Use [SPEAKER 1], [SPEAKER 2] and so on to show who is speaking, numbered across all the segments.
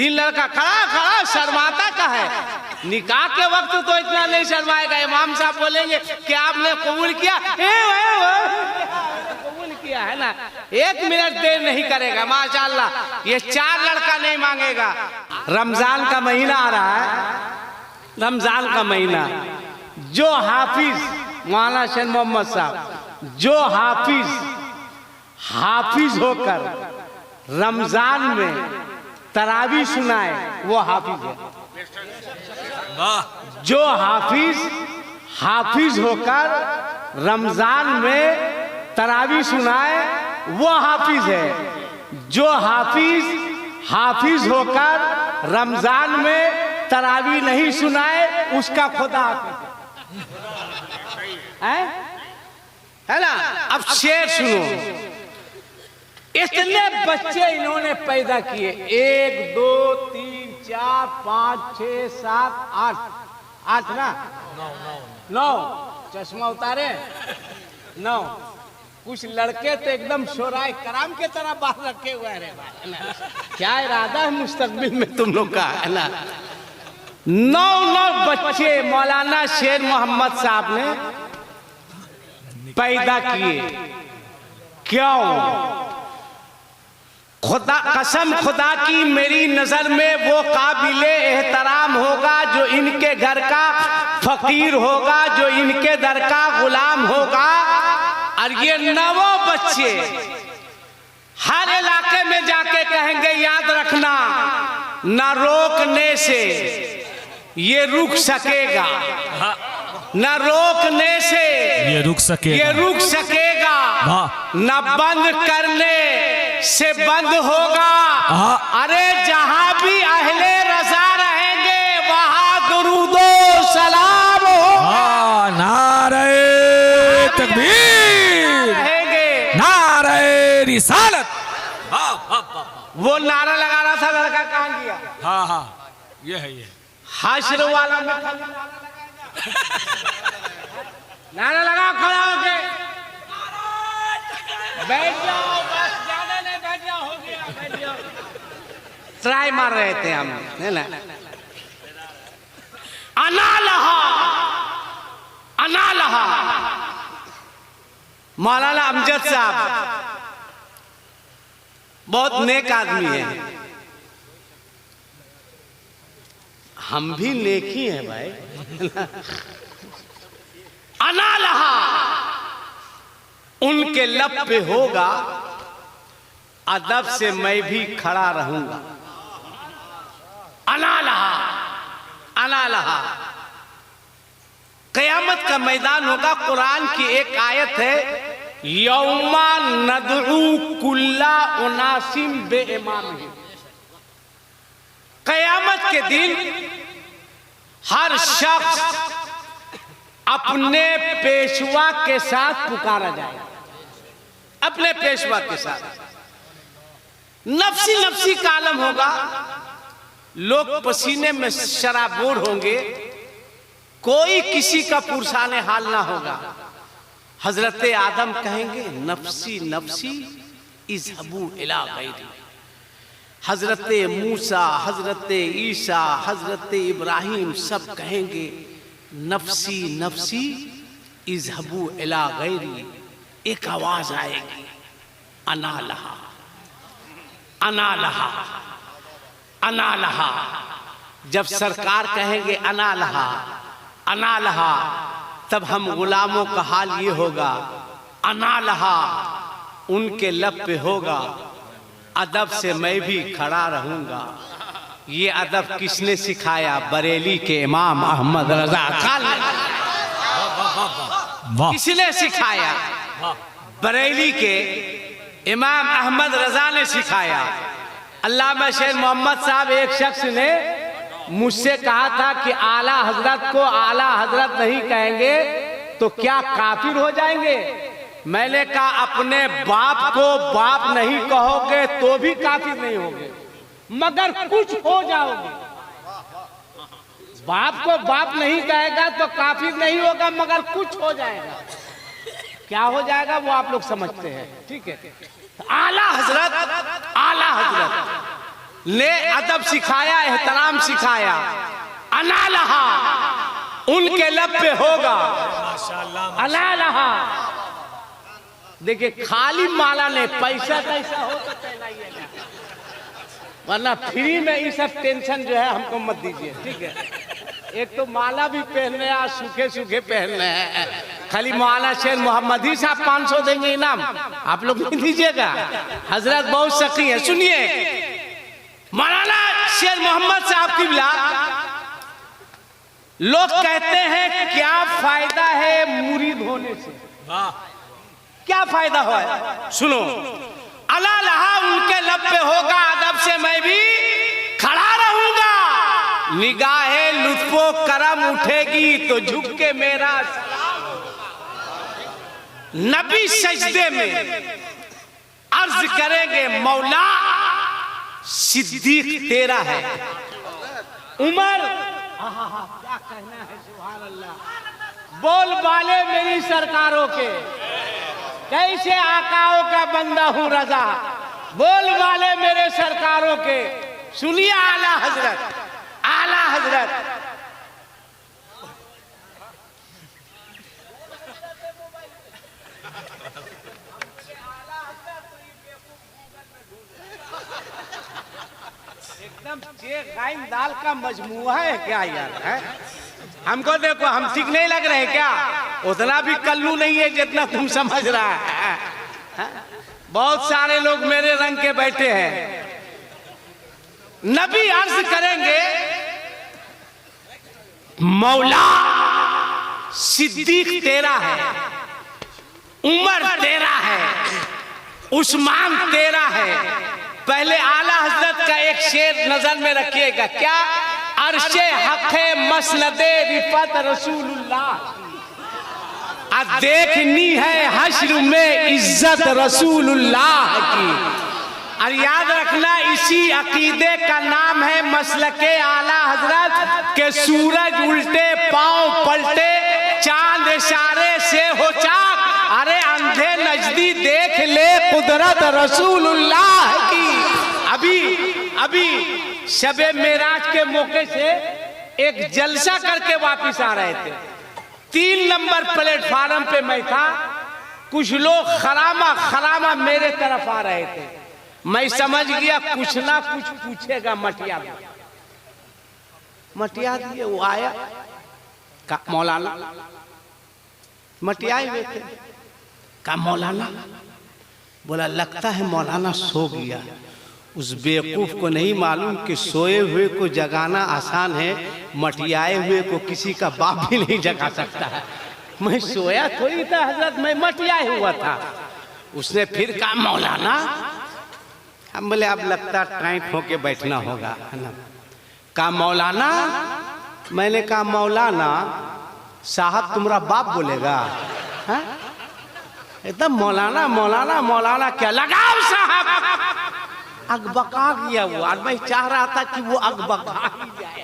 [SPEAKER 1] तीन लड़का खड़ा खड़ा शर्माता का है। निकाह के वक्त तो इतना नहीं शर्माएगा। इमाम साहब बोलेंगे कि आपने कबूल किया, कबूल किया है ना, 1 मिनट देर नहीं करेगा। माशाअल्लाह ये 4 लड़का नहीं मांगेगा। रमजान का महीना आ रहा है, रमजान का महीना। जो हाफिज मौलाना शेर मोहम्मद साहब, जो हाफिज होकर रमजान में तरावी सुनाए वो हाफिज है। जो हाफिज होकर रमजान में तरावी सुनाए वो हाफिज है। जो हाफिज होकर रमजान में तरावी नहीं सुनाए उसका खुदा हाफिज है ना। अब शेर सुनो, इतने बच्चे इन्होंने पैदा किए, 1 2 3 4 5 6 7 8 ना, 9 चश्मा उतारे 9। कुछ लड़के तो एकदम शोराय कराम के तरह बाहर रखे हुए हैं। क्या इरादा है मुस्तकबिल में तुम लोग का, है ना। 9 बच्चे मौलाना शेर मोहम्मद साहब ने पैदा किए। क्यों? खुदा कसम खुदा की मेरी नजर में वो काबिले एहतराम होगा जो इनके घर का फकीर होगा, जो इनके दर का गुलाम होगा। और ये 9 बच्चे हर इलाके में जाके कहेंगे, याद रखना ना रोकने से ये रुक सकेगा, न रोकने से ये रुक सकेगा, न बंद करने से बंद होगा। अरे जहां भी अहले रजा रहेंगे वहां दुरूदो सलाम हो।
[SPEAKER 2] नारे तकबीर रहेंगे, नारे रिसालत।
[SPEAKER 1] वो नारा लगा रहा था, लड़का कहां गया?
[SPEAKER 2] हाँ ये है, ये
[SPEAKER 1] हाशर वाला में नारा लगा, खड़ा होके बैठ जाओ, बस जाने नहीं, बैठ जाओ, हो गया, बैठ जाओ। ट्राई मार रहे थे हम, है ना। अना लहा मौलाना अमजद साहब बहुत नेक आदमी है। हम भी नेक ही हैं भाई। अना लहा उनके लब पे होगा, अदब से मैं भी खड़ा रहूंगा। अना लहा क़यामत का मैदान होगा। कुरान की एक आयत है, यौमा नदउ कुल्ला उनासिम बे इमामिहिम। क़यामत के दिन हर शख्स अपने पेशवा के साथ पुकारा जाएगा, अपने पेशवा के साथ। नफ्सी नफ्सी का आलम होगा, लोग पसीने में शराबोर होंगे, कोई किसी का पुरसाने हाल ना होगा। हजरत आदम कहेंगे नफ्सी नफ्सी इज़हबू इला गैरी। हजरत मूसा, हजरत ईसा, हजरत इब्राहिम सब कहेंगे नफ्सी नफ्सी इज़हबू इला गैरी। एक आवाज आएगी, अना लहा अना लहा अना लहा। जब सरकार कहेंगे अना लहा अना लहा, तब हम गुलामों का हाल ये होगा, अना लहा उनके लब पे होगा, अदब से मैं भी खड़ा रहूंगा। ये अदब किसने सिखाया? बरेली के इमाम अहमद रजा खान। किसने सिखाया? बरेली के इमाम अहमद रजा ने सिखाया। अल्लामा शेर मोहम्मद साहब, एक शख्स ने मुझसे कहा था कि आला हजरत को आला हजरत नहीं कहेंगे तो क्या काफिर हो जाएंगे? मैंने कहा अपने बाप को बाप नहीं कहोगे तो भी काफिर नहीं होगे, मगर कुछ हो जाओगे। बाप को बाप नहीं कहेगा तो काफिर नहीं होगा, मगर कुछ हो जाएगा। क्या हो जाएगा वो आप लोग समझते हैं, ठीक है। आला हजरत ने अदब सिखाया, एहतराम सिखाया। अना लहा, उनके लब पे होगा अना लहा। देखिए खाली माला ने पैसा कैसा हो तो कहलाइए ना, वरना फ्री में ये सब टेंशन जो है हमको मत दीजिए, ठीक है। एक तो माला भी पहनने हैं, सूखे सूखे पहनने हैं। खाली मौलाना शेर मोहम्मद ही साहब 500 देंगे इनाम, आप लोग नहीं दीजिएगा। हजरत बहुत सखी है, सुनिए। मौलाना शेर मोहम्मद साहब की बिला लोग कहते हैं क्या फायदा है मुरीद होने से, क्या फायदा है? सुनो, अला लहा, उनके लब पे होगा अदब से मैं भी खड़ा रहूंगा। निगाहे लुत्फो करम उठेगी तो झुक के मेरा सलाम। नबी सजदे में अर्ज करेंगे मौला सिद्दीक तेरा है। उमर, क्या कहना है, सुभान अल्लाह। बोल बाले मेरी सरकारों के, कैसे आकाओं का बंदा हूं रजा। बोल वाले मेरे सरकारों के, सुनिए आला हजरत, आला हजरत। एकदम गाइन दाल का मजमुआ है क्या यार, है? हमको देखो, हम ठीक नहीं लग रहे क्या? उतना भी कल्लू नहीं है जितना तुम समझ रहा है। बहुत सारे लोग मेरे रंग के बैठे हैं। नबी अर्ज करेंगे मौला सिद्दीक तेरा है, उमर तेरा है, उस्मान तेरा है। पहले आला हजरत का एक शेर नजर में रखिएगा, क्या? अर्शे हक है मसनदे रिफत रसूलुल्लाह, देखनी है हश्र में इज्जत रसूलुल्लाह की। और याद रखना इसी अकीदे का नाम है मसलके आला हजरत के सूरज उल्टे पांव पलटे चांद इशारे से हो चाक। अरे अंधे नजदी देख ले कुदरत रसूलुल्लाह की। अभी शबे मेराज के मौके से एक जलसा करके वापिस आ रहे थे। 3 नंबर प्लेटफार्म पे मैं था, कुछ लोग खरामा मेरे तरफ आ रहे थे। मैं समझ गया कुछ ना कुछ पूछेगा मटिया दिए। वो आया का मौलाना, मटियाए हुए थे। का मौलाना, बोला लगता है मौलाना सो गया। उस बेवकूफ को नहीं मालूम कि सोए हुए को जगाना आसान है, मटियाए हुए को किसी का बाप भी नहीं जगा सकता है। मैं सोया थोड़ी था हजरत, मैं मटियाए हुआ था। उसने फिर कहा मौलाना, हम बोले अब लगता टाइट होके बैठना होगा, है ना। कहा मौलाना, मैंने कहा मौलाना साहब तुम्हारा बाप बोलेगा, है? एकदम मौलाना मौलाना मौलाना, क्या लगाओ साहब। अगबका गया वो, और मैं चाह रहा था कि वो अगबका ही जाए।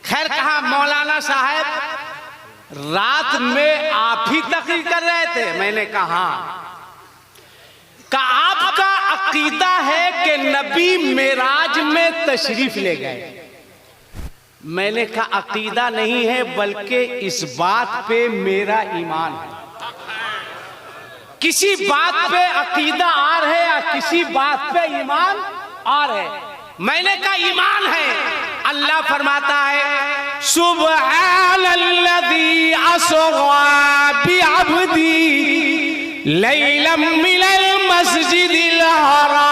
[SPEAKER 1] खैर कहा मौलाना साहब रात में आप ही तकरीर कर रहे थे? मैंने कहा आपका अकीदा है कि नबी मेराज में तशरीफ ले गए। मैंने कहा अकीदा नहीं है, बल्कि इस बात पे मेरा ईमान है। किसी बात पे अकीदा आ रहे या किसी बात पे ईमान आ रहे। मैंने कहा ईमान है। अल्लाह फरमाता है सुब्हानल्लज़ी अस्रा बिअब्दी लैलम मिनल मस्जिदिल हराम।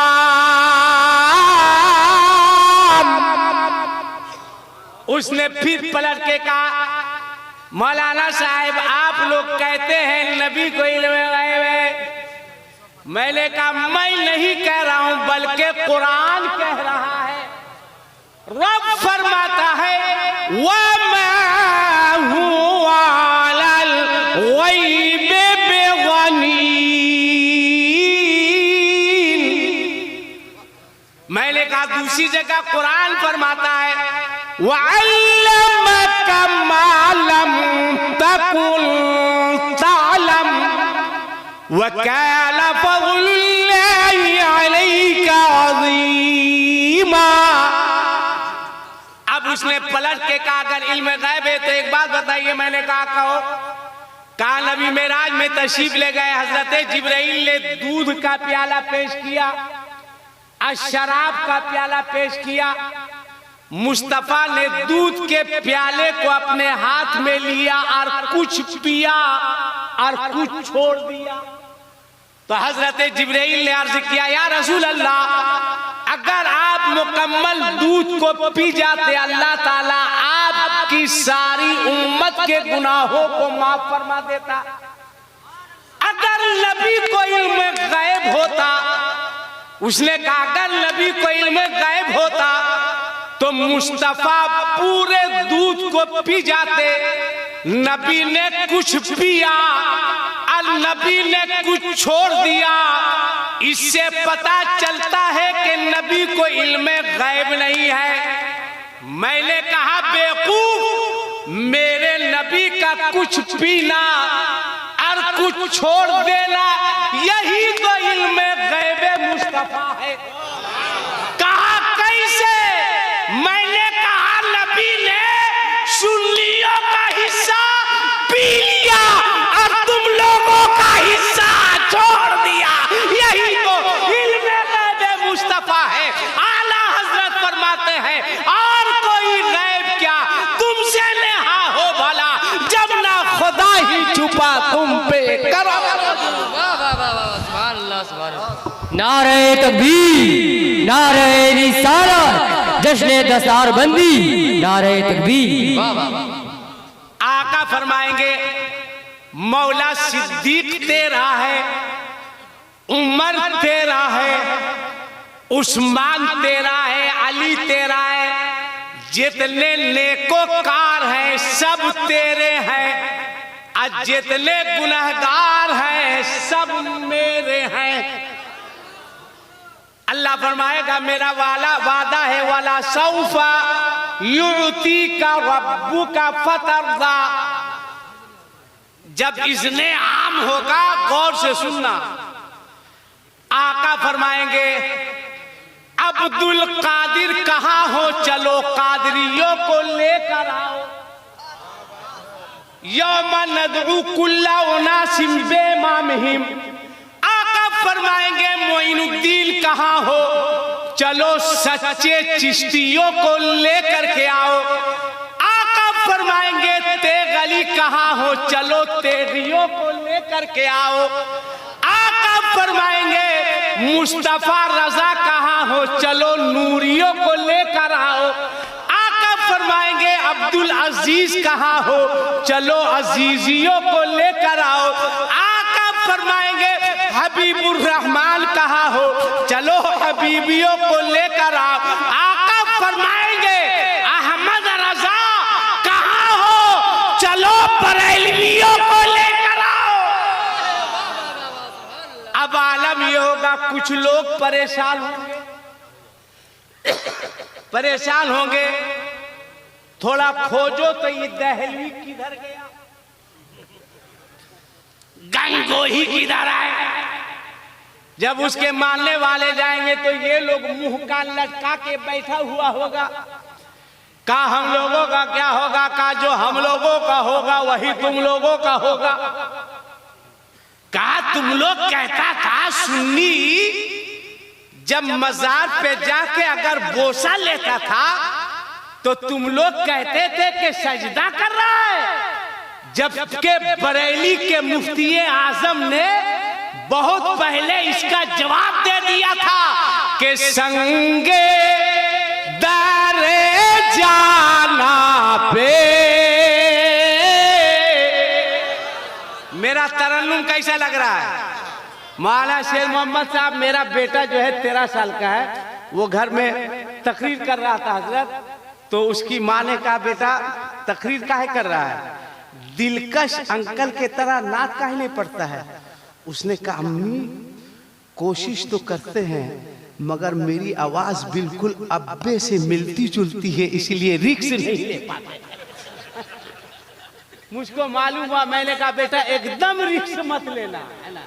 [SPEAKER 1] उसने फिर पलट के कहा मौलाना साहब आप लोग कहते हैं नबी को इल्म गायब है। मैंने कहा मैं नहीं कह रहा हूं, बल्कि कुरान कह रहा है। रब फरमाता है वमा हुवा अलल गैब बिगनीन। मैंने कहा दूसरी जगह कुरान फरमाता है वअल्लमका मा लम तकुन तअलम वकान फज़लुल्लाहि अलैका अज़ीम। इल्मा। अब उसने पलट के कहा अगर इल्म गैब है तो एक बात बताइए। मैंने कहा कहो। कहा नबी मेराज में तशरीफ ले गए, हजरत जिब्राइल ने दूध का प्याला पेश किया, शराब का प्याला पेश किया। मुस्तफा ने दूध के प्याले को अपने हाथ में लिया और कुछ पिया और कुछ छोड़ दिया। तो हजरत जिब्राइल ने अर्ज किया या रसूल अल्लाह, अगर आप मुकम्मल दूध को पी जाते अल्लाह ताला आपकी सारी उम्मत के गुनाहों को माफ फरमा देता। अगर नबी को इल्म गैब होता, उसने कहा अगर नबी को इल्म गैब होता तो मुस्तफा पूरे दूध को पी जाते। नबी ने कुछ पिया और नबी ने कुछ छोड़ दिया। इससे पता चलता है कि नबी को इल्म गैब नहीं है। मैंने कहा बेवकूफ, मेरे नबी का कुछ पीना और कुछ छोड़ देना यही तो इल्म गैब मुस्तफा है। कहा कैसे? मैंने कहा नबी ने सुन्नियों का हिस्सा पी लिया और तुम लोगों का हिस्सा छोड़ दिया, यही तो इल्म गैब मुस्तफा है। आला हजरत फरमाते हैं और कोई गैब क्या तुमसे नेहा हो भला, जब ना खुदा ही छुपा तुम पे करो।
[SPEAKER 3] नारे तकबीर, नारे रिसालत, जश्न दस्तार बंदी, नारे तकबीर।
[SPEAKER 1] आका फरमाएंगे मौला सिद्दीक तेरा है, उमर तेरा है, उस्मान तेरा है, अली तेरा है, जितने नेकोकार हैं सब तेरे हैं, जितने गुनहगार हैं सब मेरे हैं। अल्लाह फरमाएगा मेरा वादा है वाला सौफा युती का रब्बू का फतरदा। जब इज़्ने आम होगा, गौर से सुनना, आका फरमाएंगे अब्दुल कादिर कहाँ हो, चलो कादरियों को लेकर आओ। यौमा नदउ कुल्ला उनासिम बिइमामिहिम। आका फरमाएंगे मोइनुद्दीन कहाँ हो, चलो सच्चे चिश्तियों को लेकर के आओ। आका फरमाएंगे तेगली कहाँ हो, चलो तेगियों को लेकर के आओ। आका फरमाएंगे मुस्तफा रजा कहाँ हो, चलो नूरियों को लेकर आओ। आका फरमाएंगे अब्दुल अजीज कहाँ हो, चलो अजीजियों को लेकर आओ। आका फरमाएंगे हबीबुर रहमान कहाँ हो, चलो हबीबियों को लेकर आओ। आका फरमाएंगे अहमद रजा कहाँ हो, चलो बरेलवियों को लेकर आओ। अब आलम ये होगा कुछ लोग परेशान होंगे, परेशान होंगे, थोड़ा खोजो तो ये दहलवी किधर गया, गंगोही किधर आया। जब उसके मानने वाले जाएंगे तो ये लोग मुंह का लटका के बैठा हुआ होगा। का हम लोगों का क्या होगा, का जो हम लोगों का होगा वही तुम लोगों का होगा। का तुम लोग कहता था सुन्नी जब मजार पे जाके अगर बोसा लेता था तो तुम लोग कहते थे कि सजदा कर रहा है, जबकि बरेली के मुफ्ती आजम ने बहुत पहले इसका जवाब दे दिया था कि संगे दारे जाना पे। मेरा तरन्नुम कैसा लग रहा है? मौलाना शेर मोहम्मद साहब, मेरा बेटा जो है 13 साल का है, वो घर में तकरीर कर रहा था हजरत, तो उसकी माँ ने कहा बेटा तकरीर काहे कर रहा है, दिलकश अंकल के तरह नात काहे नहीं पड़ता है। उसने कहा अम्मी कोशिश तो करते हैं मगर मेरी आवाज बिल्कुल अब्बे से मिलती जुलती है, इसलिए रिक्स नहीं ले पाते। मुझको मालूम हुआ, मैंने कहा बेटा एकदम रिक्स मत लेना, है ना।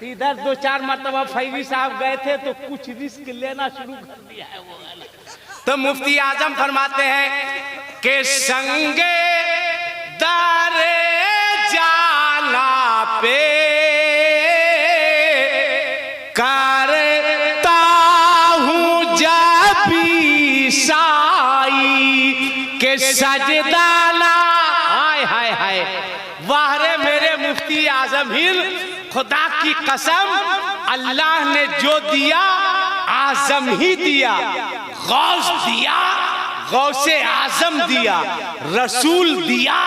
[SPEAKER 1] इधर 2-4 मरतबा फैजी साहब गए थे तो कुछ रिस्क लेना शुरू कर दिया है वो, है ना। तो मुफ्ती आजम फरमाते हैं कि संगे दारे जाना पे करता हूँ जबी साई के सजदाना। हाय हाय हाय, वाह रे मेरे मुफ्ती आजम हिंद, खुदा की कसम अल्लाह ने जो दिया आजम ही दिया। गौस दिया, गौसे आजम दिया। रसूल दिया,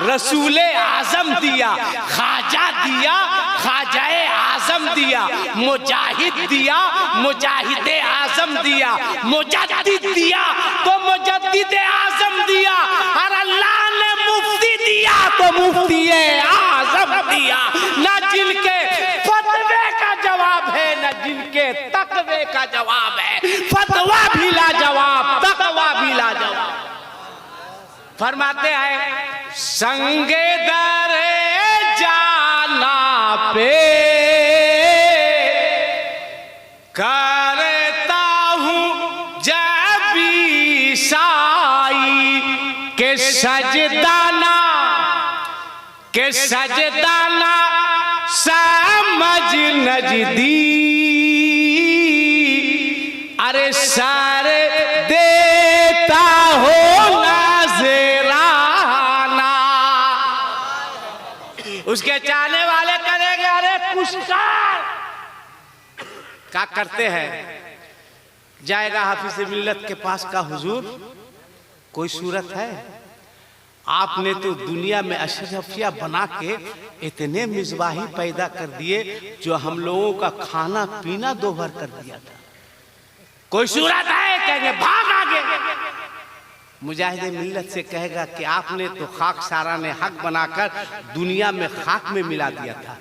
[SPEAKER 1] रसूले आजम दिया। खाजा दिया, खाजाए आजम दिया। मुजाहिद दिया, मुजाहिदे आजम दिया। मुजद्दिद दिया तो मुजद्दिदे आजम दिया। और अल्लाह ने मुफ्ती दिया तो मुफ्ती आजम दिया। ना जिनके फतवे का जवाब है, ना जिनके तकवे का जवाब है। फतवा भी लाजवाब, तकवा भी लाजवाब। फरमाते हैं संगे दरे जाना पे करता हूँ जबी साई के सजदाना, के सजदाना समझ नजदी। अरे सर देता हो नजराना। उसके चाहने वाले करेंगे अरे पुष्कार। क्या करते हैं? जाएगा हाफिज मिल्लत के पास का हुजूर कोई सूरत है? आपने तो दुनिया में अशरफिया बना के इतने मिज़बाही पैदा कर दिए जो हम लोगों का खाना पीना दोभर कर दिया था। कोई सूरत है? कहेंगे भाग आगे। मुजाहिद मिल्लत से कहेगा कि आपने तो खाक सारा ने हक बनाकर दुनिया में खाक में मिला दिया था।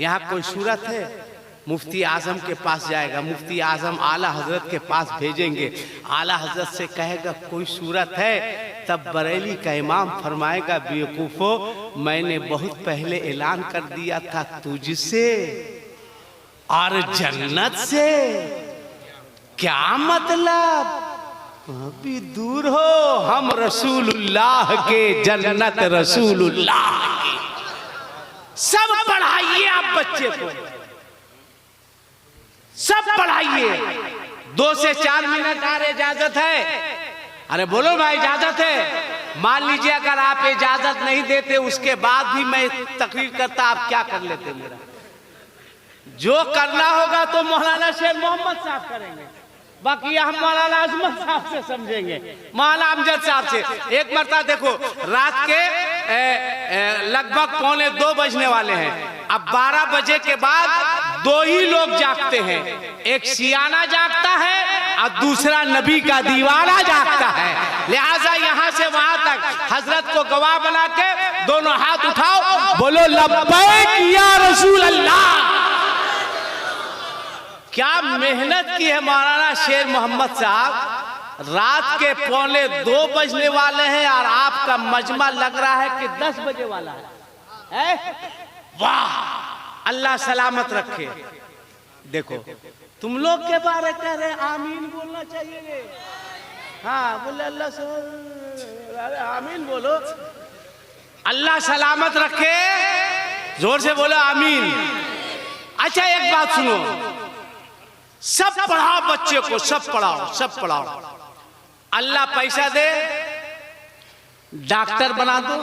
[SPEAKER 1] यहाँ कोई सूरत है? मुफ्ती आजम के पास जाएगा, मुफ्ती आजम आला हजरत के पास भेजेंगे। आला हजरत से कहेगा कोई सूरत है? तब बरेली का इमाम फरमाएगा बेवकूफो, मैंने बहुत पहले ऐलान कर दिया था तुझसे और जन्नत से। क्या मतलब? अभी दूर हो, हम रसूलुल्लाह के, जन्नत रसूलुल्लाह की। सब पढ़ाइए आप बच्चे को, सब पढ़ाइए। 2 से 4 मिनट आ रहे, इजाजत है? अरे बोलो भाई इजाजत है? मान लीजिए अगर आप इजाजत नहीं देते उसके बाद भी मैं तकरीर करता, आप क्या कर लेते? मेरा जो करना होगा तो मौलाना शेर मोहम्मद साहब करेंगे, बाकी हम मौलाना अजमत साहब से समझेंगे, मौलाना अमजद साहब से। एक मरता देखो रात के लगभग 1:45 बजने वाले हैं। अब 12 बजे के बाद 2 ही लोग जागते हैं, एक सियाना जागता है और दूसरा नबी का दीवाना जागता है। लिहाजा यहाँ से वहां तक हजरत को गवाह बना के दोनों हाथ उठाओ, बोलो लब्बैक या रसूल अल्लाह। क्या मेहनत की है मौलाना शेर मोहम्मद साहब। रात के 1:45 बजने वाले हैं और आपका मजमा लग रहा है कि 10 बजे वाला है। वाह, अल्लाह सलामत रखे। देखो तुम लोग के बारे कह रहे आमीन बोलना चाहिए। हाँ बोले अल्लाह से आमीन बोलो, अल्लाह सलामत रखे, जोर से बोलो आमीन। अच्छा एक बात सुनो, सब पढ़ाओ बच्चे को, सब पढ़ाओ, सब पढ़ाओ। अल्लाह पैसा दे, डॉक्टर बना दो।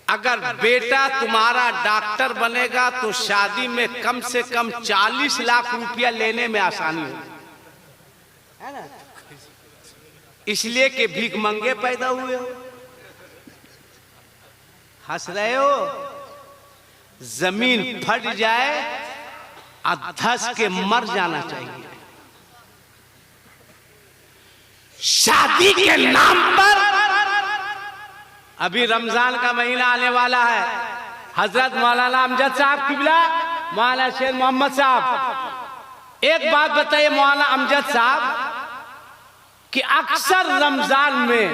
[SPEAKER 1] अगर बेटा तुम्हारा डॉक्टर बनेगा तो शादी में कम से कम 40 लाख रुपया लेने में आसानी हो, है ना? इसलिए कि भीख मंगे पैदा हुए हो। हंस रहे हो? जमीन फट जाए और धस के मर जाना चाहिए। शादी के नाम पर अभी रमजान का महीना आने वाला है। हजरत मौलाना अमजद साहब किबला, मौलाना शेर मोहम्मद साहब, एक बात बताइए मौलाना अमजद साहब कि अक्सर रमजान में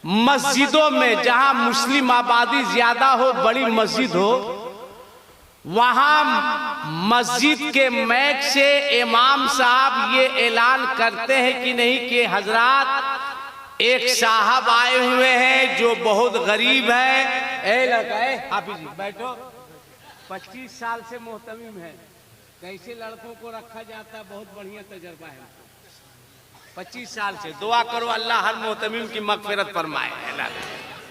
[SPEAKER 1] मस्जिदों में जहां मुस्लिम आबादी ज्यादा हो, बड़ी मस्जिद हो, वहां मस्जिद के मैक से इमाम साहब ये ऐलान करते हैं कि नहीं कि हजरात एक साहब आए हुए हैं जो बहुत गरीब है। ए लड़का, हाफिज जी बैठो, 25 साल से मोहतमिम है, कैसे लड़कों को रखा जाता है, बहुत बढ़िया तजर्बा है। 25 साल से दुआ करो अल्लाह हर मोहतमिम की मगफिरत फरमाए।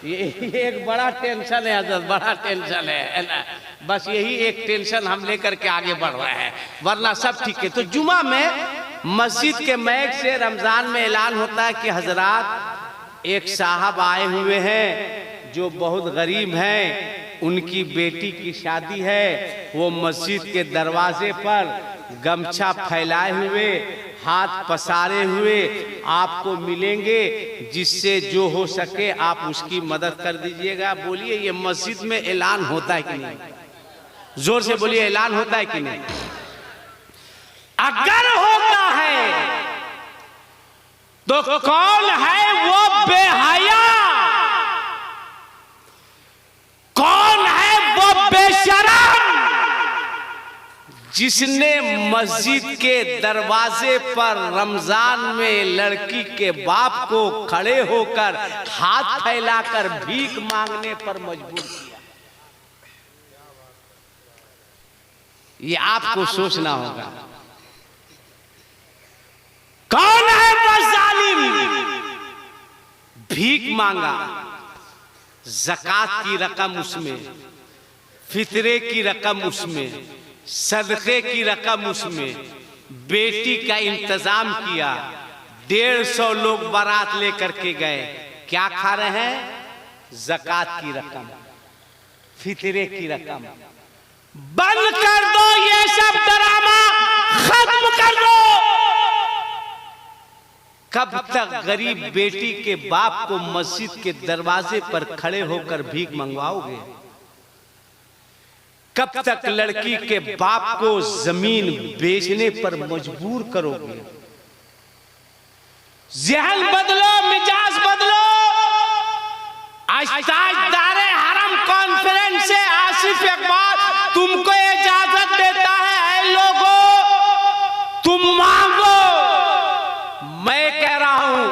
[SPEAKER 1] ये एक बड़ा टेंशन है हजरत, बड़ा टेंशन है ना। बस यही एक टेंशन हम लेकर के आगे बढ़ रहे हैं, वरना सब ठीक है। तो जुमा में मस्जिद के मैक से रमजान में ऐलान होता है कि हजरात एक साहब आए हुए हैं जो बहुत गरीब हैं, उनकी बेटी की शादी है। वो मस्जिद के दरवाजे पर गमछा फैलाए हुए, हाथ पसारे हुए आपको मिलेंगे, जिससे जो हो सके आप उसकी मदद कर दीजिएगा। बोलिए ये मस्जिद में ऐलान होता है कि नहीं? जोर से बोलिए, ऐलान होता है कि नहीं? अगर होता है तो कौन है वो बेहया, कौन है वो बेशरम जिसने मस्जिद के दरवाजे पर रमजान में लड़की के बाप को खड़े होकर हाथ फैलाकर भीख मांगने पर मजबूर किया। ये आपको सोचना होगा, कौन है वो जालिम? भीख मांगा, ज़कात की रकम उसमें, फितरे की रकम उसमें, सदक़े की रकम उसमें, बेटी का इंतजाम किया। 150 लोग बारात लेकर के गए, क्या खा रहे हैं? ज़कात की रकम, फितरे की रकम। बंद कर दो ये सब ड्रामा, खत्म कर दो। कब तक गरीब बेटी के बाप को मस्जिद के दरवाजे पर खड़े होकर भीख मंगवाओगे? कब तक लड़की के बाप को जमीन बेचने पर मजबूर करोगे? ज़हन बदलो, मिजाज बदलो। आज ताजदारे हरम कॉन्फ्रेंस से आसिफ इकबाल तुमको इजाजत देता है। ऐ लोगों, तुम मांगो। मैं कह रहा हूं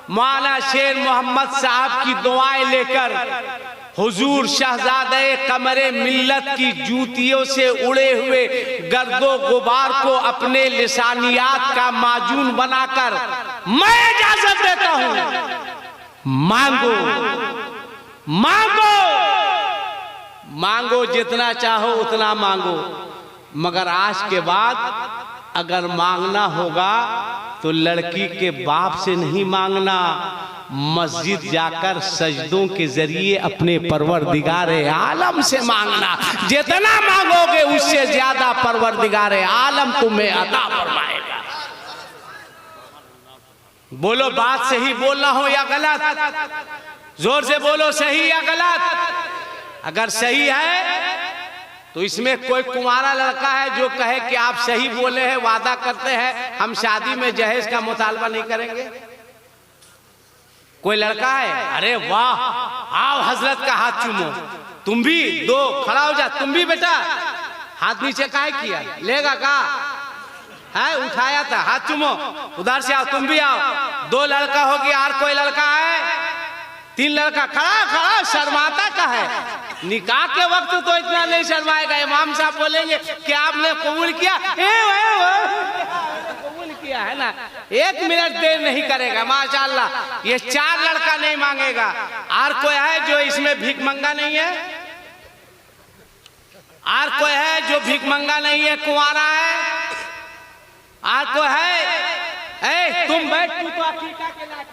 [SPEAKER 1] मौलाना शेर मोहम्मद साहब की दुआएं लेकर हुजूर शहजादे कमरे मिल्लत की जूतियों से उड़े हुए गर्दो गुबार को अपने लिसानियात का माजून बनाकर मैं इजाजत देता हूं। मांगो, मांगो, मांगो, जितना चाहो उतना मांगो, मगर आज के बाद अगर मांगना होगा तो लड़की के बाप से नहीं मांगना, मस्जिद जाकर सजदों के जरिए अपने परवरदिगारे आलम से मांगना। जितना मांगोगे उससे ज्यादा परवरदिगारे आलम तुम्हें अता फरमाएगा। बोलो, बात सही बोलना हो या गलत? जोर से बोलो, सही या गलत? अगर सही है तो इसमें कोई कुंवारा लड़का है जो कहे कि आप सही बोले हैं, वादा करते हैं हम शादी में जहेज का मुतालबा नहीं करेंगे? कोई लड़का है? अरे वाह, आओ हजरत का हाथ चूमो। तुम भी दो, खड़ा हो जा। तुम भी बेटा हाथ नीचे काहे किया? लेगा का है? उठाया था, हाथ चूमो। उधर से आओ, तुम भी आओ। 2 लड़का हो गया, और कोई लड़का है? 3 लड़का। खड़ा खड़ा, शर्माता का है? निकाह के वक्त तो इतना नहीं शर्माएगा। इमाम साहब बोलेंगे कि आपने कबूल किया, कबूल किया है ना, 1 मिनट देर नहीं करेगा। माशाअल्लाह, ये 4 लड़का नहीं मांगेगा। और कोई है जो इसमें भीख मंगा नहीं है? और कोई है जो भीख मंगा नहीं है, कुंवारा है? और कोई है? ए तुम बैठ, तू तो अकीका के लायक,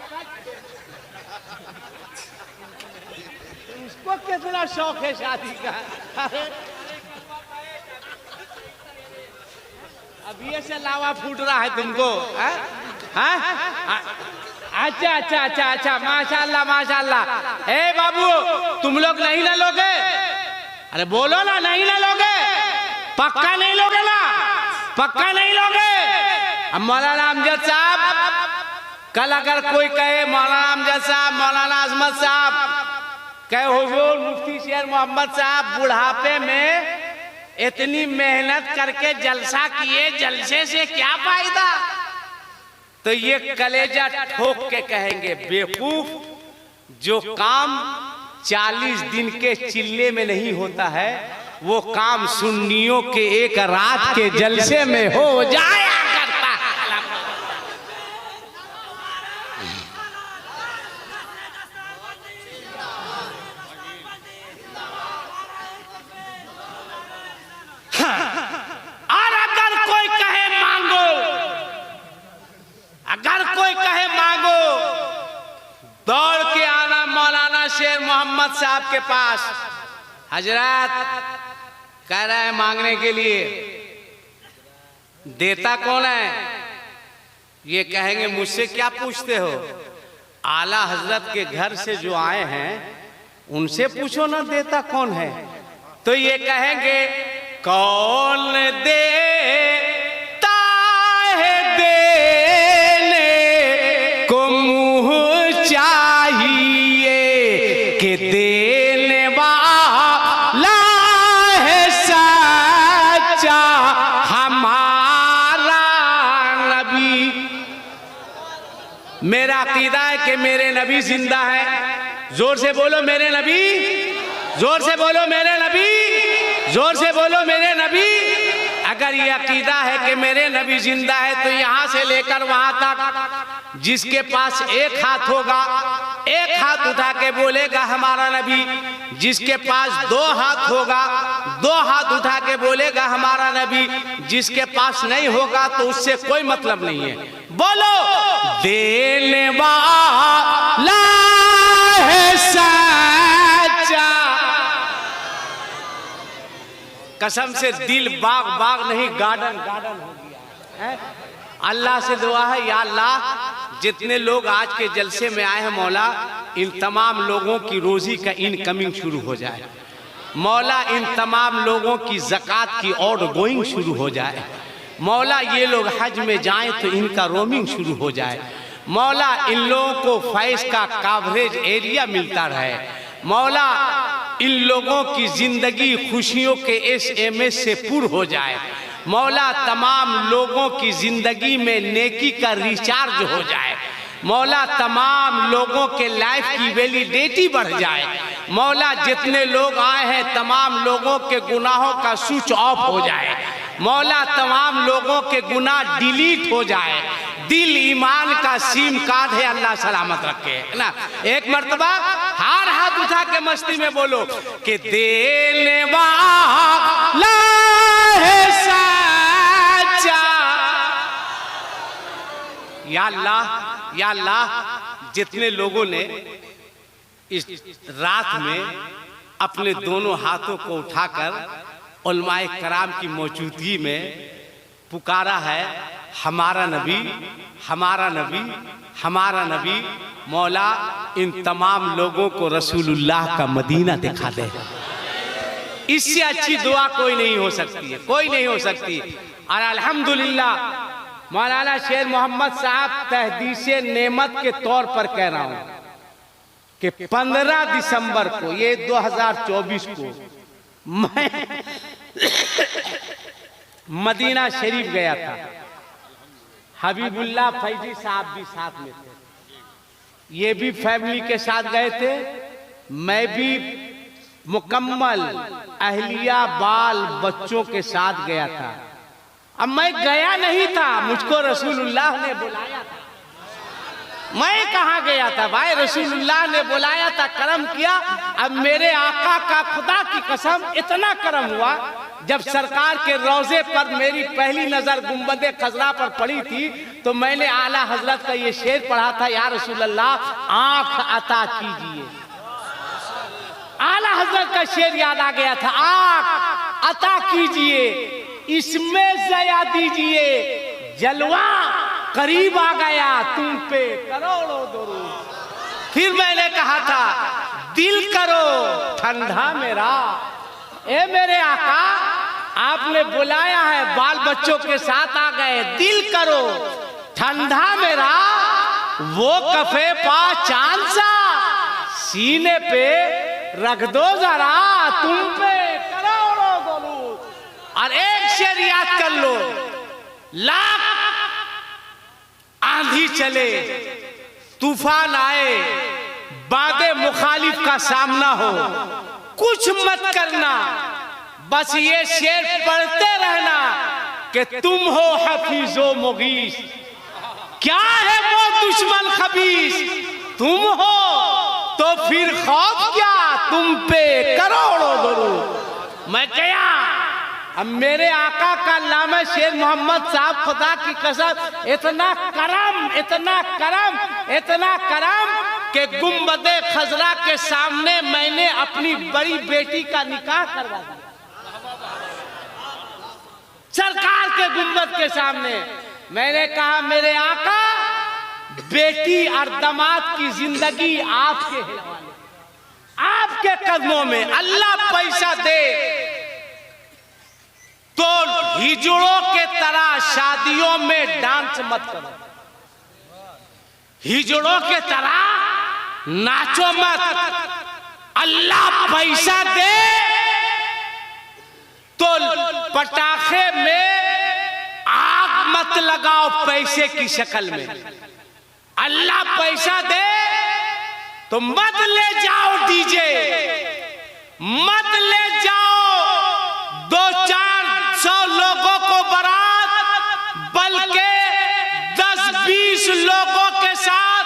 [SPEAKER 1] इसको कितना शौक है शादी का। अब ये से लावा फूट रहा है तुमको? अच्छा अच्छा अच्छा अच्छा, माशाल्लाह माशाल्लाह। ए बाबू, तुम लोग नहीं ना लोगे? अरे बोलो ना, नहीं ना लोगे? पक्का नहीं लोगे ना? पक्का नहीं लोगे? अब मौलाना अमजद साहब, कल अगर कोई कहे मौलाना अमजद साहब, मौलाना अजमत साहब, कहे हुजूर मुफ्ती शेर मोहम्मद साहब बुढ़ापे में इतनी मेहनत करके जलसा किए, जलसे से क्या फायदा? तो ये कलेजा ठोक के कहेंगे, बेवकूफ, जो काम 40 दिन के चिल्ले में नहीं होता है, वो काम सुन्नियों के एक रात के जलसे में हो जाया करता है। और अगर कोई कहे मांगो, अगर कोई कहे मांगो, दौड़ के आना मौलाना शेर मोहम्मद साहब के पास। हजरत कह रहा है मांगने के लिए, देता कौन है? ये कहेंगे मुझसे क्या पूछते हो, आला हजरत के घर से जो आए हैं उनसे पूछो ना देता कौन है। तो ये कहेंगे कौन देता है, देने को मुंह चाहिए कि देने वाला है सच्चा हमारा नबी। मेरा अकीदा है कि मेरे नबी जिंदा है। जोर से बोलो मेरे नबी, जोर से बोलो मेरे नबी, जोर से बोलो मेरे नबी। अगर ये अकीदा है कि मेरे नबी जिंदा है तो यहां से लेकर वहां तक जिसके पास एक हाथ होगा, एक हाथ उठा के बोलेगा हमारा नबी। जिसके पास 2 हाथ होगा, 2 हाथ उठा के बोलेगा हमारा नबी। जिसके पास नहीं होगा तो उससे कोई मतलब नहीं है। बोलो देने वाला है सच्चा। कसम से दिल बाग बाग नहीं गार्डन गार्डन हो गया है। अल्लाह से दुआ है, या अल्लाह जितने लोग आज के जलसे में आए हैं मौला, इन तमाम लोगों की रोजी का इनकमिंग शुरू हो जाए। मौला इन तमाम लोगों की ज़कात की आउट गोइंग शुरू हो जाए। मौला ये लोग हज में जाएं तो इनका रोमिंग शुरू हो जाए। मौला इन लोगों को फैज का कवरेज एरिया मिलता रहे। मौला इन लोगों की जिंदगी खुशियों के SMS से पूर्ण हो जाए। मौला तमाम लोगों की जिंदगी में नेकी का रिचार्ज हो जाए। मौला तमाम लोगों के लाइफ की वैलिडिटी बढ़ जाए। मौला जितने लोग आए हैं तमाम लोगों के गुनाहों का स्विच ऑफ हो जाए। मौला तमाम लोगों के गुनाह डिलीट हो जाए। दिल ईमान का सिम कार्ड है, अल्लाह सलामत रखे ना। एक मर्तबा हार हाथ उठा के मस्ती में बोलो कि देने वाला है सच्चा। या अल्लाह, या अल्लाह, जितने लोगों ने इस रात में अपने दोनों हाथों को उठाकर उलमाए कराम की मौजूदगी में पुकारा है हमारा नबी, हमारा नबी, हमारा नबी, मौला इन तमाम लोगों को रसूलुल्लाह का मदीना दिखा दे। इससे अच्छी दुआ कोई नहीं हो सकती है, कोई नहीं हो सकती। और अल्हम्दुलिल्लाह मौलाना शेर मोहम्मद साहब तहदीसे नेमत के तौर पर कह रहा हूं कि 15 दिसंबर को, ये 2024 को, मैं मदीना शरीफ गया था। हबीबुल्लाह फैजी साहब भी साथ में थे। ये भी फैमिली के साथ गए थे। मैं भी मुकम्मल अहलिया बाल बच्चों के साथ गया था। अब मैं गया नहीं था, मुझको रसूलुल्लाह ने बुलाया था। मैं कहाँ गया था भाई, रसूलुल्लाह ने बुलाया था, करम किया। अब मेरे आका का खुदा की कसम इतना करम हुआ, जब सरकार के रोजे पर मेरी पहली नजर गुंबदे खजरा पर पड़ी थी तो मैंने आला हजरत का ये शेर पढ़ा था, या रसूलुल्लाह आंख अता कीजिए। आला हजरत का शेर याद आ गया था, आंख अता कीजिए, इसमें जया दीजिए, जलवा करीब आ गया तुम पे करोड़ों दुरूद। फिर मैंने कहा था दिल करो ठंडा मेरा, ए मेरे आका आपने बुलाया है, बाल बच्चों के साथ आ गए, दिल करो ठंडा मेरा, वो कफे पा चांद सा सीने पे रख दो जरा, तुम पे करोड़ों दुरूद। और एक शेर याद कर लो, लाख आंधी चले, तूफान आए, बादे मुखालिफ का सामना हो, कुछ मत करना, बस ये शेर पढ़ते रहना कि तुम हो हफीजो मुगीस। क्या है वो दुश्मन खबीस, तुम हो तो फिर खौफ क्या, तुम पे करोड़ों दरूद। मैं गया, अब मेरे आका का लामा शेर मोहम्मद साहब, खुदा की कसम, इतना करम, इतना करम, इतना करम कि गुंबदे खजरा के सामने मैंने अपनी बड़ी बेटी का निकाह करवा दिया। सरकार के गुंबद के सामने मैंने कहा, मेरे आका, बेटी और दामाद की जिंदगी आपके हवाले, आपके कदमों में। अल्लाह पैसा दे तो हिजड़ों के तरह शादियों में डांस मत करो, हिजड़ों के तरह नाचो मत। अल्लाह पैसा दे तो पटाखे में आग मत लगाओ पैसे की शक्ल में। अल्लाह पैसा दे तो मत ले जाओ डीजे, मत ले जाओ 200-400 लोगों को बारात, बल्कि 10-20 लोगों के साथ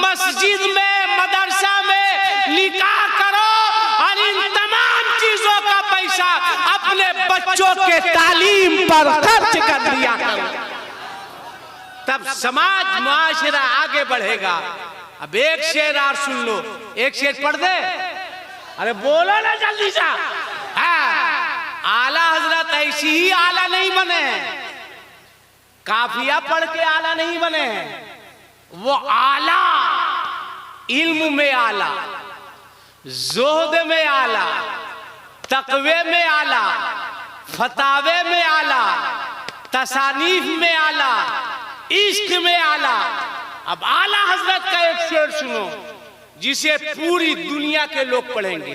[SPEAKER 1] मस्जिद में, मदरसा में निकाह करो और इन तमाम चीजों का पैसा अपने बच्चों के तालीम पर खर्च कर दिया करो, तब समाज मुआशरा आगे बढ़ेगा। अब एक शेर और सुन लो, एक शेर पढ़ दे, अरे बोलो ना जल्दी सा। आला हजरत ऐसी ही आला नहीं बने हैं, काफिया पढ़ के आला नहीं बने हैं, वो आला इल्म में आला, जोहद में आला, तकवे में आला, फतावे में आला, तसानीफ में आला, इश्क में आला। अब आला हजरत का एक शेर सुनो, जिसे पूरी दुनिया के लोग पढ़ेंगे,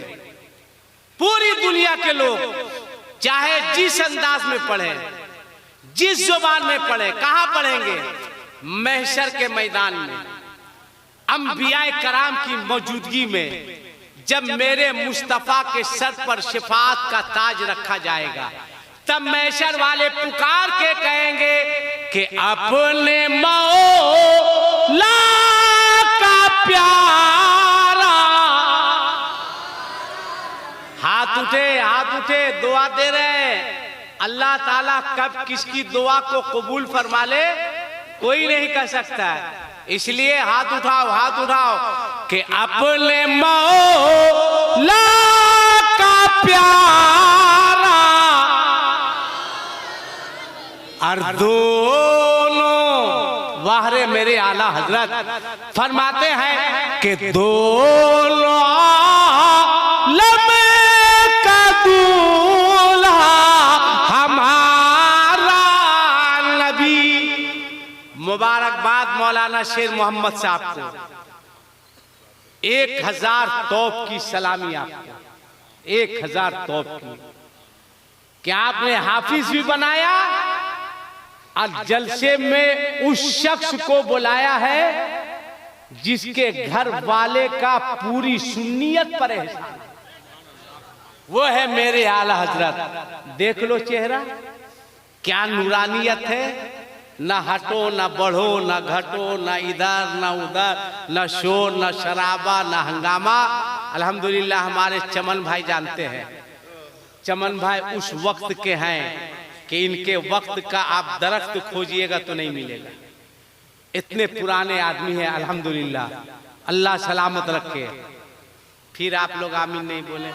[SPEAKER 1] पूरी दुनिया के लोग, चाहे जिस अंदाज में पढ़े, जिस जुबान में पढ़े। कहां पढ़ेंगे? महशर के मैदान में, अंबियाए कराम की मौजूदगी में, जब मेरे मुस्तफा के सर पर शिफात का ताज रखा जाएगा, तब महशर वाले पुकार के कहेंगे कि अपने मौला का प्यारा। हाथ उठे, हाथ उठे, दुआ दे रहे हैं। अल्लाह ताला कब किसकी दुआ को कबूल फरमा ले कोई नहीं कह सकता है, इसलिए हाथ उठाओ, हाथ उठाओ कि अपने मौला का प्यारा और दोनों वाहरे मेरे आला हजरत फरमाते हैं कि दोनों आलम का दूल्हा हमारा नबी। मुबारकबाद मौलाना शेर मोहम्मद साहब को, 1000 तोप की सलामी आपको, 1000 तोप की। क्या आपने हाफिज भी बनाया और जलसे में उस शख्स को बुलाया है जिसके घर वाले का पूरी सुन्नियत पर एहसान, वो है मेरे आला हजरत। देख लो चेहरा, क्या नूरानियत है, न हटो न बढ़ो न घटो, न इधर न उधर, न शोर न शराबा न हंगामा। अल्हम्दुलिल्लाह हमारे चमन भाई जानते हैं, चमन भाई उस वक्त के हैं कि इनके वक्त का आप दरख्त खोजिएगा तो नहीं मिलेगा, इतने पुराने आदमी हैं। अल्हम्दुलिल्लाह, अल्लाह सलामत रखे। फिर आप लोग आमीन नहीं बोले,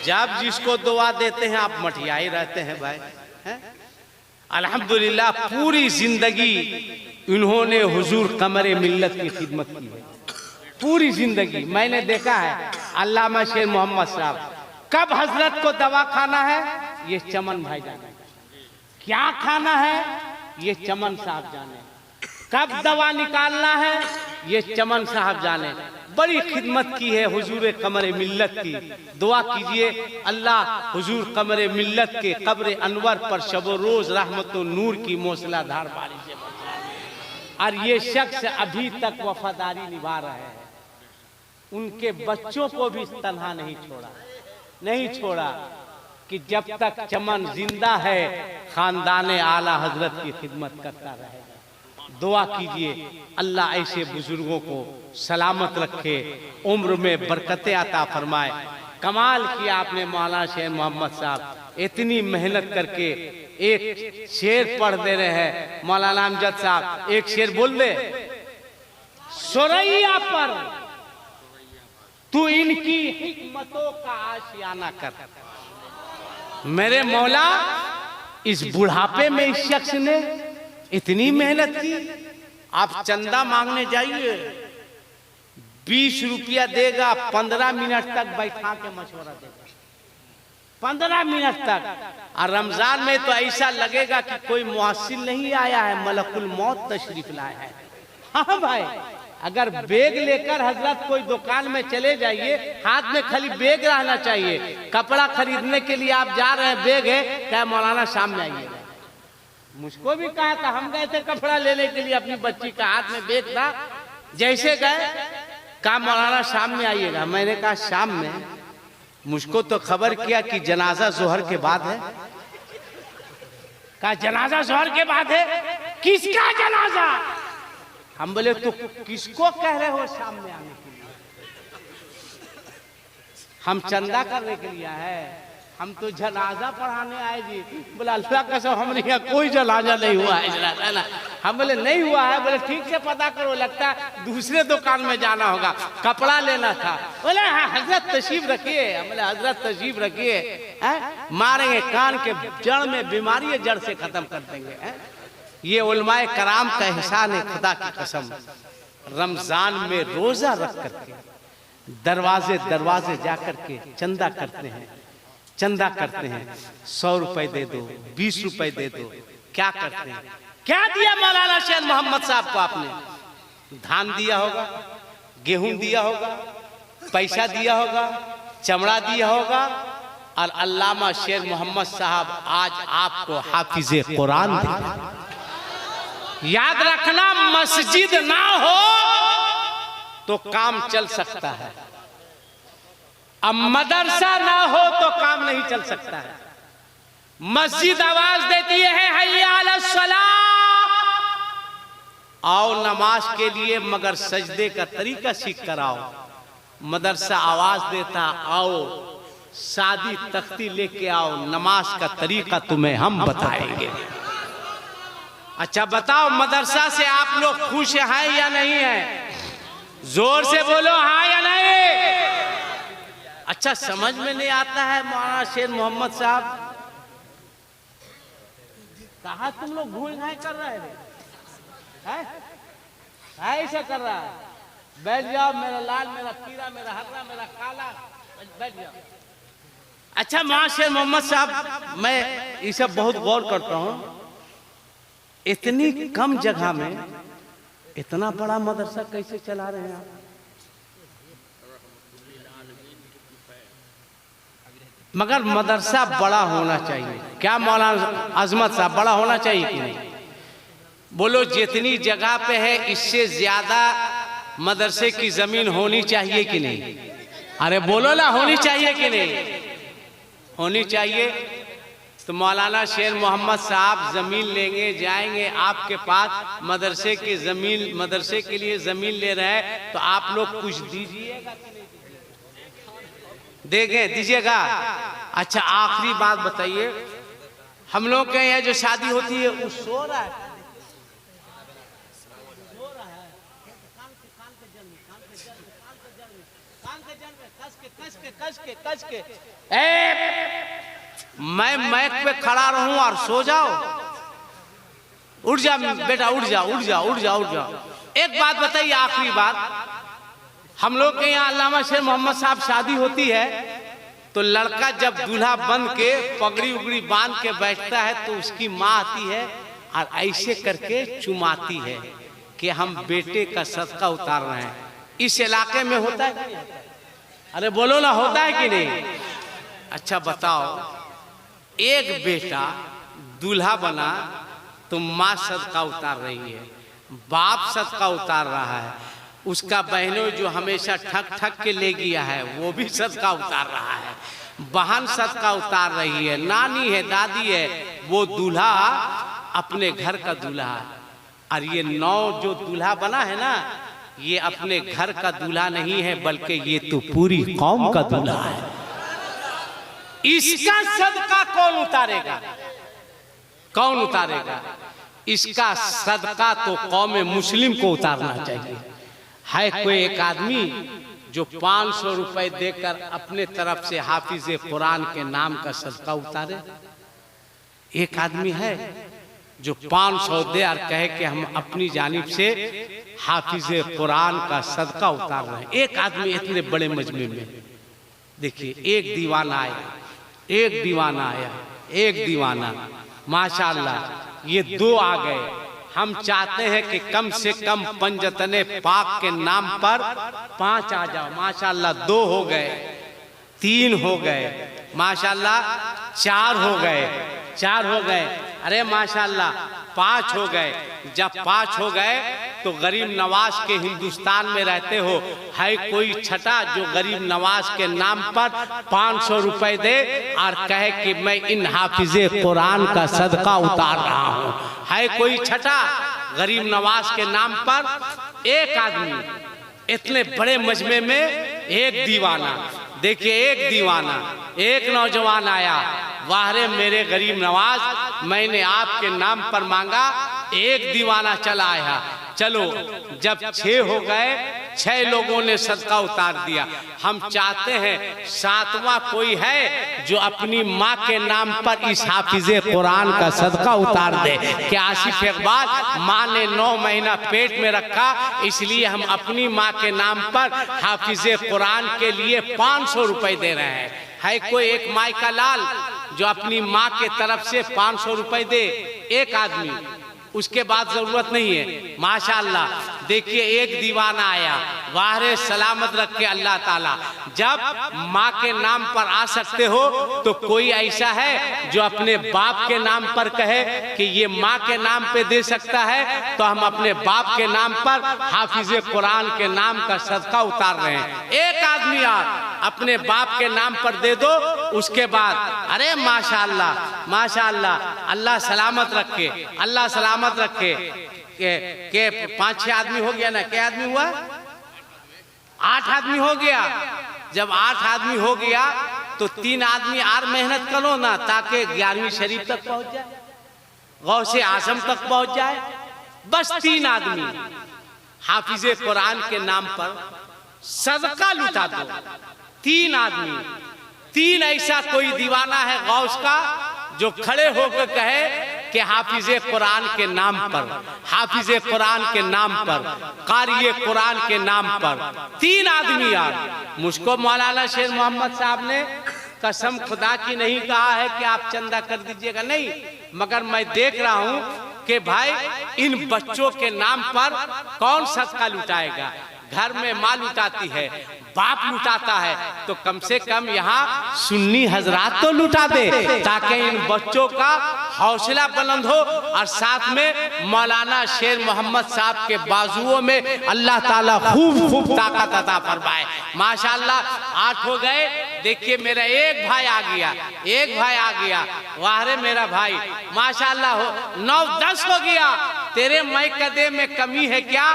[SPEAKER 1] जब जिसको दुआ देते हैं आप मठियाई रहते हैं भाई, हैं? अल्हम्दुलिल्लाह पूरी जिंदगी इन्होंने हुजूर कमरे मिल्लत की खिदमत की है, पूरी जिंदगी। मैंने देखा है अल्लामा शेर मोहम्मद साहब, कब हजरत को दवा खाना है ये चमन भाई जाने, क्या खाना है ये चमन साहब जाने, कब दवा निकालना है ये चमन साहब जाने। बड़ी खिदमत की है हुजूर कमर मिल्लत की। दुआ कीजिए अल्लाह हुजूर कमर मिल्लत के कब्र अनवर पर शबो रोज रहमत और नूर की मूसलाधार बारिश से बरसाए। और ये शख्स अभी तक वफादारी निभा रहे हैं, उनके बच्चों को भी तन्हा नहीं छोड़ा कि जब तक चमन जिंदा है खानदान आला हजरत की खिदमत करता रहेगा। दुआ कीजिए अल्लाह ऐसे बुजुर्गों को सलामत रखे, उम्र में बरकतें अता फरमाए। कमाल किया आपने मौलाना शेर मोहम्मद साहब, इतनी मेहनत करके एक शेर पढ़ दे रहे हैं। मौलाना अमजद साहब एक शेर बोल दे। सुरैया पर तू इनकी हिकमतों का आशियाना कर। मेरे मौला, इस बुढ़ापे में इस शख्स ने इतनी मेहनत की। आप चंदा मांगने जाइए, 20 रुपया देगा, 15 मिनट तक बैठा के मशवरा देगा, 15 मिनट तक। और रमजान में तो ऐसा लगेगा कि कोई मुहस्सिन नहीं आया है, मलकुल मौत तशरीफ लाया है। हाँ भाई, अगर बैग लेकर हजरत कोई दुकान में चले जाइए, हाथ में खाली बैग रहना चाहिए। कपड़ा खरीदने के लिए आप जा रहे हैं, बैग है, क्या मौलाना शाम में आइएगा। मुझको भी कहा था, हम गए थे कपड़ा लेने के लिए, अपनी बच्ची का हाथ में बैग था। जैसे गए कहा मौलाना शाम में आइएगा। मैंने कहा शाम में? मुझको तो खबर किया कि जनाजा जोहर के बाद है। कहा जनाजा जोहर के बाद है? किसका जनाजा? हम बोले तो किसको कह रहे हो शाम में आने के लिए? हम चंदा करने के लिए है, हम तो जनाजा पढ़ाने आए जी। बोला अल्लाह कसम हमारे यहाँ कोई जनाजा नहीं हुआ है ना। हम बोले नहीं हुआ है। बोले ठीक से पता करो, लगता है दूसरे दुकान में जाना होगा, कपड़ा लेना था। बोले हाँ हजरत तशरीफ रखिए। हम बोले हजरत तशरीफ रखिए, मारेंगे कान के जड़ में बीमारी है, जड़ से खत्म कर देंगे। ये उलमाए कराम का एहसान है, खुदा की कसम। रमजान में रोजा रख करके दरवाजे दरवाजे जाकर के चंदा करते हैं, 100 रुपए दे दो, 20 रुपए दे दो। क्या करते हैं? क्या दिया मौलाना शेर मोहम्मद साहब को आपने? धान दिया होगा, गेहूं दिया होगा, पैसा दिया होगा, चमड़ा दिया होगा। और अल्लामा शेर मोहम्मद साहब आज आपको हाफिजे कुरान देगा। याद रखना, मस्जिद ना हो तो काम चल सकता है, अब मदरसा ना हो तो काम नहीं चल सकता है। मस्जिद आवाज देती है हय्या अलस सलाह, आओ नमाज के लिए, मगर सजदे का तरीका सीख कर आओ। मदरसा आवाज देता आओ शादी तख्ती लेके आओ, नमाज का तरीका तुम्हें हम बताएंगे। अच्छा बताओ, मदरसा से आप लोग खुश हैं या नहीं हैं? जोर से बोलो हाँ या नहीं। अच्छा समझ में नहीं आता है मौलाना शेर मोहम्मद साहब, कहा तुम लोग घूम घाय कर रहे हैं? ऐसा कर रहा है? बैठ जाओ, मेरा लाल, मेरा पीला, मेरा हरा, मेरा काला, बैठ जाओ। अच्छा मौलाना शेर मोहम्मद साहब, मैं ये सब बहुत गौर करता हूँ, इतनी कम जगह में इतना बड़ा मदरसा कैसे चला रहे हैं आप? मगर मदरसा बड़ा होना चाहिए। क्या मौलाना अजमत साहब, बड़ा होना चाहिए कि नहीं? बोलो जितनी जगह पे है इससे ज्यादा मदरसे की जमीन होनी चाहिए कि नहीं? अरे बोलो ना, होनी चाहिए कि नहीं? होनी चाहिए। तो मौलाना शेर मोहम्मद साहब जमीन लेंगे, जाएंगे आपके पास, मदरसे की जमीन, मदरसे के लिए जमीन ले रहे हैं, तो आप लोग कुछ दीजिएगा कि नहीं देंगे? दीजिएगा। अच्छा आखिरी बात बताइए, हम लोग के यहाँ जो शादी होती है वो सो रहा है, कस के मैं मैक पे खड़ा रहूं और सो जाओ? उठ जा बेटा, उठ जा, उठ जा, उठ जा, उठ जा। एक बात बताइए, आखिरी बात, हम लोग के यहाँ अल्लामा शेर मोहम्मद साहब शादी होती है तो लड़का जब दूल्हा बन के पगड़ी उगड़ी बांध के बैठता है तो उसकी माँ आती है और ऐसे करके चुमाती है कि हम बेटे का सदका उतार रहे हैं। इस इलाके में होता है? अरे बोलो ना, होता है कि नहीं? अच्छा बताओ, एक बेटा दूल्हा बना तो माँ सदका उतार रही है, बाप सदका उतार रहा है, उसका बहनों जो हमेशा ठक ठक के ले गया है वो भी सदका उतार रहा है, बहन सदका उतार रही है, नानी है, दादी है, वो दूल्हा अपने घर का दूल्हा है। और ये नौ जो दूल्हा बना है ना, ये अपने घर का दूल्हा नहीं है, बल्कि ये तो पूरी कौम का दूल्हा है। इसका सदका कौन उतारेगा? कौन उतारेगा? इसका सदका तो कौम मुस्लिम को उतारना चाहिए। है कोई एक आदमी जो 500 रुपए देकर अपने तरफ से हाफिज कुरान के नाम का सदका उतारे? एक आदमी है जो 500 दे और कहे कि हम अपनी जानिब से हाफिज कुरान का सदका उतार रहे हैं। एक आदमी इतने बड़े मजमे में, देखिए एक दीवाना आया, एक दीवाना आया, एक दीवाना, माशाअल्लाह ये दो आ गए। हम चाहते हैं कि कम से कम पंजतने पाक के नाम पर 5 आ जाओ। माशाअल्लाह 2 हो गए, 3 हो गए, माशाअल्लाह 4 हो गए, 4 हो गए, अरे माशाअल्लाह 5 हो गए। जब 5 हो गए तो गरीब नवाज के हिंदुस्तान में रहते हो, है कोई छठा जो गरीब नवाज के नाम पर 500 रुपए दे और कहे कि मैं इन हाफिजे कुरान का सदका उतार रहा हूँ? है कोई छठा गरीब नवाज के नाम पर? एक आदमी, इतने बड़े मजमे में एक दीवाना। देखिए एक दीवाना, एक नौजवान आया, वाह रे मेरे गरीब नवाज, मैंने आपके नाम पर मांगा। एक दीवाना चला आया, चलो जब 6 हो गए, 6 लोगों ने सदका उतार दिया। हम चाहते हैं 7वां कोई है जो अपनी माँ के नाम पर इस हाफिजे कुरान का सदका उतार दे। कि आसिफ इकबाल, माँ ने 9 महीना पेट में रखा, इसलिए हम अपनी माँ के नाम पर हाफिजे कुरान के लिए 500 रुपए दे रहे हैं। है कोई एक माई का लाल जो अपनी माँ के तरफ से 500 रुपए दे? एक आदमी, उसके बाद जरूरत नहीं है। माशाअल्लाह देखिए एक दीवाना आया, वाहरे सलामत रखे अल्लाह ताला। जब माँ के नाम पर आ सकते हो तो कोई ऐसा है जो अपने बाप के नाम पर कहे कि ये माँ के नाम पे दे सकता है, तो हम अपने बाप के नाम पर हाफिजे कुरान के नाम का सदका उतार रहे हैं। एक आदमी अपने बाप के नाम पर दे दो, उसके बाद अरे माशाअल्लाह माशाअल्लाह, अल्लाह सलामत रखे, अल्लाह सलामत रखे। के 5-6 आदमी हो गया ना? क्या आदमी हुआ? 8 आदमी हो गया। जब 8 आदमी हो गया तो 3 आदमी और मेहनत करो ना, ताकि 11वीं शरीफ तक पहुंच जाए, गौसे आजम तक पहुंच जाए। बस 3 आदमी हाफिजे कुरान के नाम पर सदका लुटा दो। 3 आदमी, 3 ऐसा कोई दीवाना है गौस का जो खड़े होकर कहे कि हाफिजे कुरान के नाम पर, हाफिजे कुरान के नाम पर, कारिये कुरान के नाम पर 3 आदमी यार। मुझको मौलाना शेर मोहम्मद साहब ने कसम खुदा की नहीं कहा है कि आप चंदा कर दीजिएगा, नहीं, मगर मैं देख रहा हूं कि भाई इन बच्चों के नाम पर कौन सदका लुटाएगा? घर में माँ लुटाती है, बाप लुटाता है, तो कम से कम यहाँ सुन्नी हजरात तो लुटा दे, ताकि इन बच्चों का हौसला बुलंद हो और साथ में मौलाना शेर मोहम्मद साहब के बाजुओं में अल्लाह ताला खूब खूब ताकत अता फरमाए। माशाअल्लाह 8 हो गए। देखिए मेरा एक भाई आ गया, एक भाई आ गया, वाह रे मेरा भाई, माशाअल्लाह हो 9-10 हो गया। तेरे मैं कदे में कमी है क्या?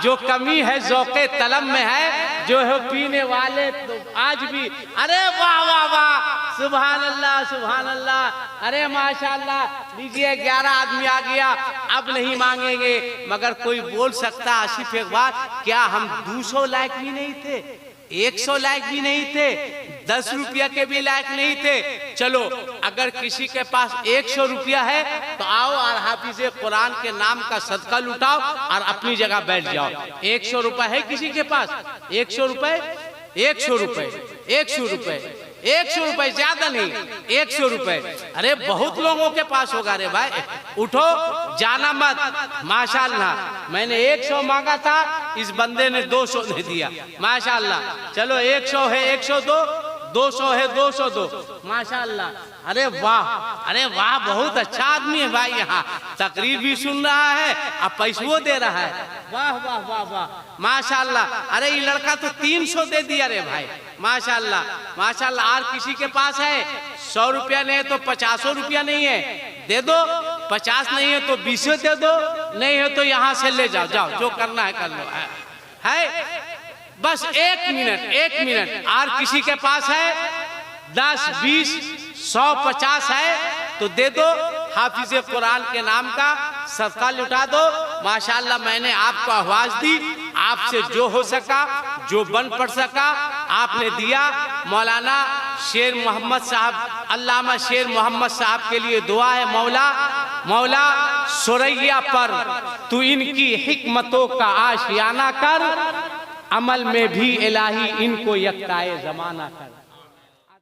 [SPEAKER 1] जो कमी है ज़ौक़े तलब में है, जो है पीने वाले तो आज भी। अरे वाह वाह वाह, सुभान अल्लाह सुभान अल्लाह, अरे माशाअल्लाह। लीजिए 11 आदमी आ गया, अब नहीं मांगेंगे। मगर कोई बोल सकता आसिफ इकबाल, क्या हम 200 लायक भी नहीं थे, 100 लायक भी नहीं थे, 10 रुपया के भी लायक नहीं थे? चलो अगर किसी के पास 100 रुपया है तो आओ और हाफिजे कुरान के नाम का सदका लुटाओ और अपनी जगह बैठ जाओ। 100 रुपए है किसी के पास? 100 रुपए, 100 रुपए, 100 रुपए, 100 रुपए, ज्यादा नहीं, 100 रुपए। अरे बहुत लोगों के पास होगा रे भाई, उठो जाना मत। माशाअल्लाह मैंने 100 मांगा था, इस बंदे ने 200 दे दिया, माशाअल्लाह। चलो 100 है 102, 200 है 202, माशाअल्लाह। अरे वाह, अरे वाह, बहुत अच्छा आदमी है भाई, यहाँ तकरीर भी सुन रहा है और पैसों दे रहा है। वाह वाह वाह वाह, माशाअल्लाह। अरे ये लड़का तो 300 दे दिया रे भाई, माशाअल्लाह माशाअल्लाह। और किसी के पास है 100 रुपया नहीं है तो 50 रुपया नहीं है, दे दो। 50 नहीं है तो 20 दे दो, नहीं है तो यहाँ से ले जाओ, जाओ जो करना है कर लो। है बस 1 मिनट। और किसी के पास है 10, 20, 100, 50 है तो दे दो। हाफिज कुरान के नाम का सदका लुटा दो। माशाअल्लाह, मैंने आपको आवाज दी, आपसे जो हो सका, जो बन पड़ सका आपने दिया। मौलाना शेर मोहम्मद साहब, अल्लामा शेर मोहम्मद साहब के लिए दुआ है, मौला सुरैया पर तू इनकी हिकमतों का आशियाना कर, अमल में भी इलाही इनको यक्ताए जमाना कर।